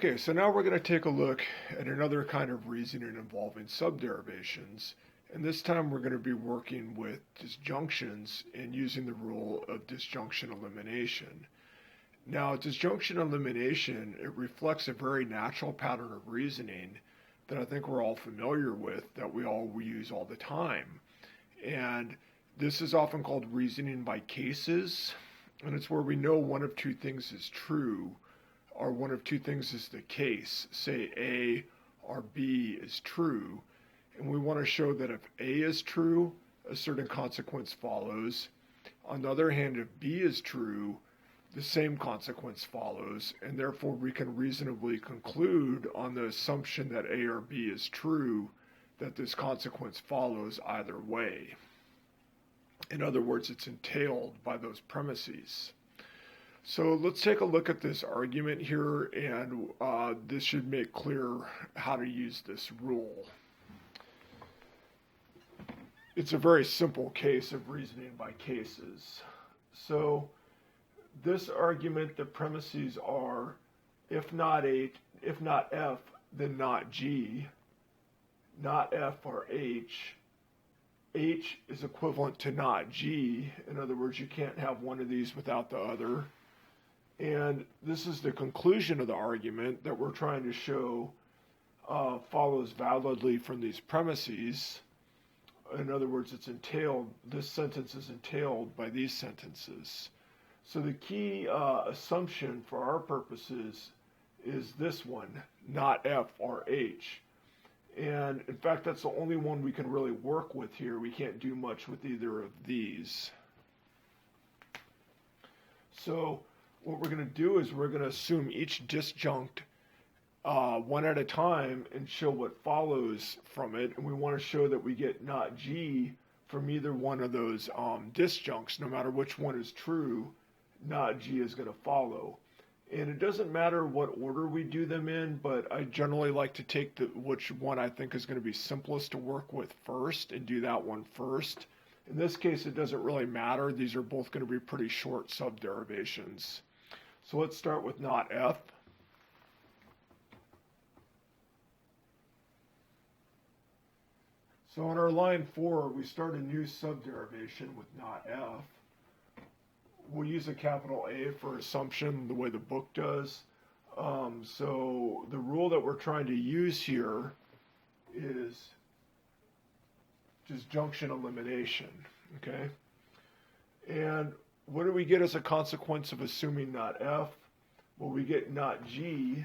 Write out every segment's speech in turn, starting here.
Okay, so now we're going to take a look at another kind of reasoning involving subderivations, and this time we're going to be working with disjunctions and using the rule of disjunction elimination. Now, disjunction elimination, it reflects a very natural pattern of reasoning that I think we're all familiar with, that we all use all the time. And this is often called reasoning by cases, and it's where we know one of two things is true, or one of two things is the case. Say A or B is true, and we want to show that if A is true, a certain consequence follows. On the other hand, if B is true, the same consequence follows, and therefore we can reasonably conclude on the assumption that A or B is true that this consequence follows either way. In other words, it's entailed by those premises. So let's take a look at this argument here, and this should make clear how to use this rule. It's a very simple case of reasoning by cases. So this argument, the premises are if not F, then not G, not F or H. H is equivalent to not G. In other words, you can't have one of these without the other. And this is the conclusion of the argument that we're trying to show follows validly from these premises. In other words, it's entailed, this sentence is entailed by these sentences. So the key assumption for our purposes is this one, not F or H. And in fact, that's the only one we can really work with here. We can't do much with either of these. So what we're going to do is we're going to assume each disjunct one at a time and show what follows from it. And we want to show that we get not G from either one of those disjuncts. No matter which one is true, not G is going to follow. And it doesn't matter what order we do them in, but I generally like to take which one I think is going to be simplest to work with first and do that one first. In this case, it doesn't really matter. These are both going to be pretty short subderivations. So let's start with not F. So on our line 4, we start a new subderivation with not F. We'll use a capital A for assumption, the way the book does. So the rule that we're trying to use here is disjunction elimination, okay? And what do we get as a consequence of assuming not F? Well, we get not G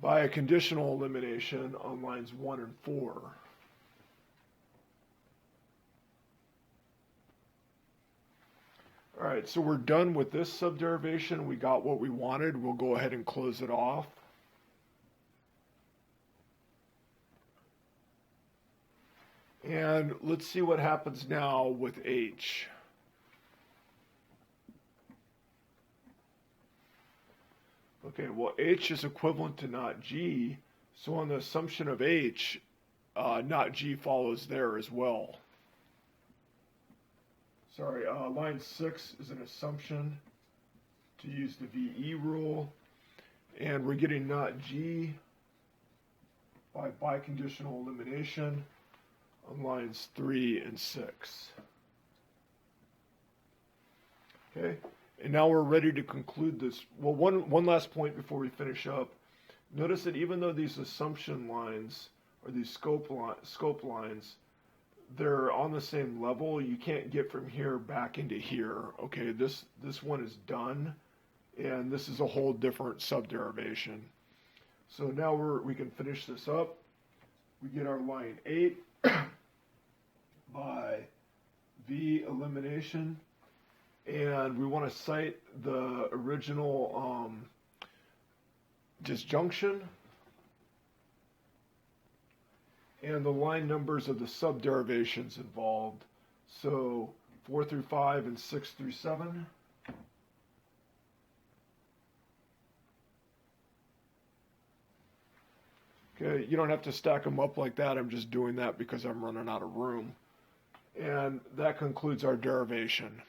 by a conditional elimination on lines 1 and 4. All right, so we're done with this subderivation. We got what we wanted. We'll go ahead and close it off. And let's see what happens now with H. Okay, well, H is equivalent to not G, so on the assumption of H, not G follows there as well. Sorry, line 6 is an assumption to use the VE rule, and we're getting not G by biconditional elimination on lines 3 and 6. Okay, and now we're ready to conclude this. Well, one last point before we finish up. Notice that even though these assumption lines, or these scope lines, they're on the same level, you can't get from here back into here. Okay, this one is done, and this is a whole different subderivation. So now we can finish this up. We get our line 8 by V elimination, and we want to cite the original disjunction and the line numbers of the subderivations involved. So 4 through 5 and 6 through 7. Okay, you don't have to stack them up like that. I'm just doing that because I'm running out of room. And that concludes our derivation.